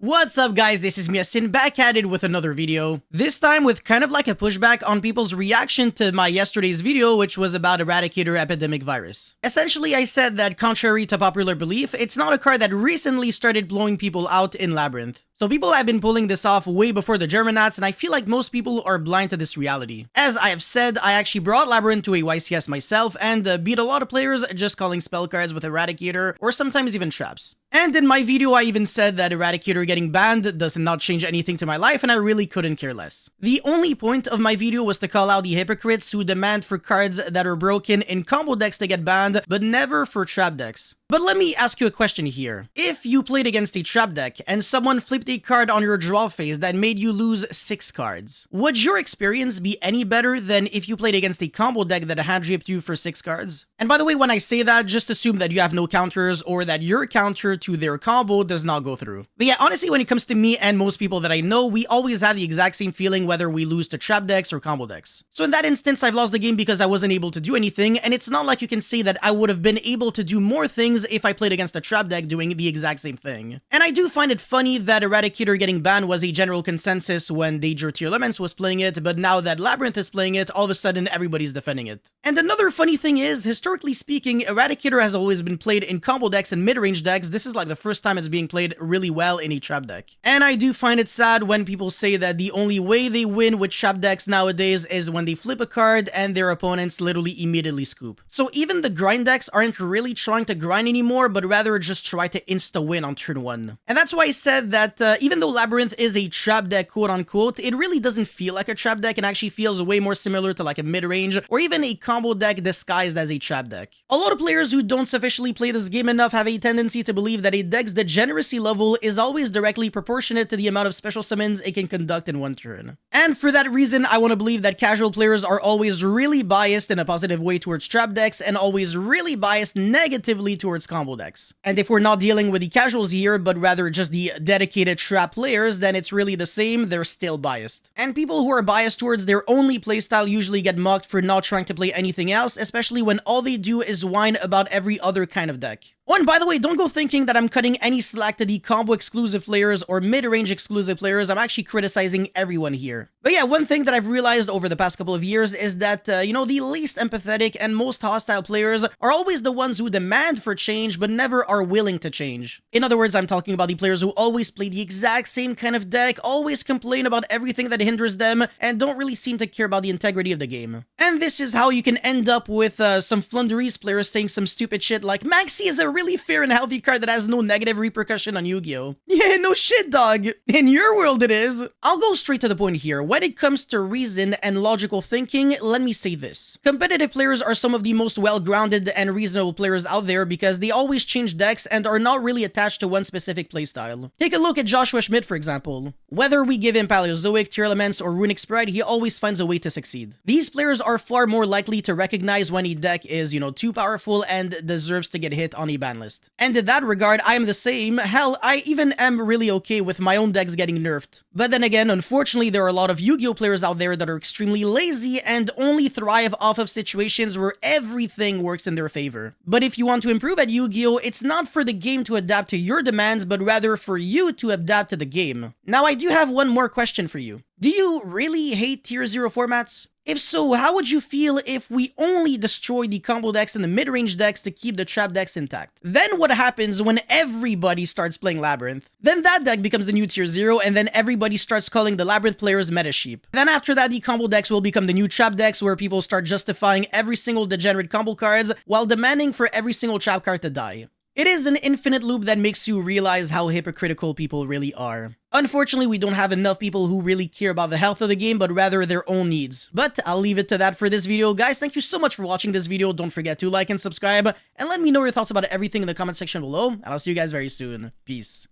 What's up guys, this is Miasin back at it with another video. This time with kind of like a pushback on people's reaction to my yesterday's video, which was about Eradicator Epidemic Virus. Essentially, I said that contrary to popular belief, it's not a card that recently started blowing people out in Labyrinth. So people have been pulling this off way before the Germanats, and I feel like most people are blind to this reality. As I have said, I actually brought Labyrinth to a YCS myself and beat a lot of players just calling spell cards with Eradicator, or sometimes even traps. And in my video, I even said that Eradicator getting banned does not change anything to my life, and I really couldn't care less. The only point of my video was to call out the hypocrites who demand for cards that are broken in combo decks to get banned, but never for trap decks. But let me ask you a question here. If you played against a trap deck and someone flipped a card on your draw phase that made you lose 6 cards, would your experience be any better than if you played against a combo deck that hand dripped you for 6 cards? And by the way, when I say that, just assume that you have no counters or that your counter to their combo does not go through. But yeah, honestly, when it comes to me and most people that I know, we always have the exact same feeling whether we lose to trap decks or combo decks. So in that instance, I've lost the game because I wasn't able to do anything, and it's not like you can say that I would have been able to do more things if I played against a trap deck doing the exact same thing. And I do find it funny that Eradicator getting banned was a general consensus when Danger Tier Elements was playing it, but now that Labyrinth is playing it, all of a sudden everybody's defending it. And another funny thing is, historically speaking, Eradicator has always been played in combo decks and mid-range decks. This is like the first time it's being played really well in a trap deck. And I do find it sad when people say that the only way they win with trap decks nowadays is when they flip a card and their opponents literally immediately scoop. So even the grind decks aren't really trying to grind anymore, but rather just try to insta-win on turn 1. And that's why I said that even though Labyrinth is a trap deck quote-unquote, it really doesn't feel like a trap deck and actually feels way more similar to like a mid-range or even a combo deck disguised as a trap deck. A lot of players who don't sufficiently play this game enough have a tendency to believe that a deck's degeneracy level is always directly proportionate to the amount of special summons it can conduct in one turn. And for that reason, I want to believe that casual players are always really biased in a positive way towards trap decks and always really biased negatively towards combo decks. And if we're not dealing with the casuals here, but rather just the dedicated trap players, then it's really the same, they're still biased. And people who are biased towards their only playstyle usually get mocked for not trying to play anything else, especially when all they do is whine about every other kind of deck. Oh, and by the way, don't go thinking that I'm cutting any slack to the combo exclusive players or mid-range exclusive players. I'm actually criticizing everyone here. But yeah, one thing that I've realized over the past couple of years is that, you know, the least empathetic and most hostile players are always the ones who demand for change, but never are willing to change. In other words, I'm talking about the players who always play the exact same kind of deck, always complain about everything that hinders them, and don't really seem to care about the integrity of the game. And this is how you can end up with some Flunderies players saying some stupid shit like, Maxi is a really fair and healthy card that has no negative repercussion on Yu-Gi-Oh! Yeah, no shit, dog. In your world, it is. I'll go straight to the point here. When it comes to reason and logical thinking, let me say this. Competitive players are some of the most well-grounded and reasonable players out there because they always change decks and are not really attached to one specific playstyle. Take a look at Joshua Schmidt, for example. Whether we give him Paleozoic, Tier Elements, or Runic Spread, he always finds a way to succeed. These players are far more likely to recognize when a deck is, you know, too powerful and deserves to get hit on a ban list. And in that regard, I am the same. Hell, I even am really okay with my own decks getting nerfed. But then again, unfortunately, there are a lot of Yu-Gi-Oh! Players out there that are extremely lazy and only thrive off of situations where everything works in their favor. But if you want to improve at Yu-Gi-Oh!, it's not for the game to adapt to your demands, but rather for you to adapt to the game. Now, I do have one more question for you. Do you really hate Tier 0 formats? If so, how would you feel if we only destroy the combo decks and the mid-range decks to keep the trap decks intact? Then what happens when everybody starts playing Labyrinth? Then that deck becomes the new Tier 0, and then everybody starts calling the Labyrinth players meta sheep. Then after that, the combo decks will become the new trap decks where people start justifying every single degenerate combo cards while demanding for every single trap card to die. It is an infinite loop that makes you realize how hypocritical people really are. Unfortunately, we don't have enough people who really care about the health of the game, but rather their own needs. But I'll leave it to that for this video. Guys, thank you so much for watching this video. Don't forget to like and subscribe, and let me know your thoughts about everything in the comment section below, and I'll see you guys very soon. Peace.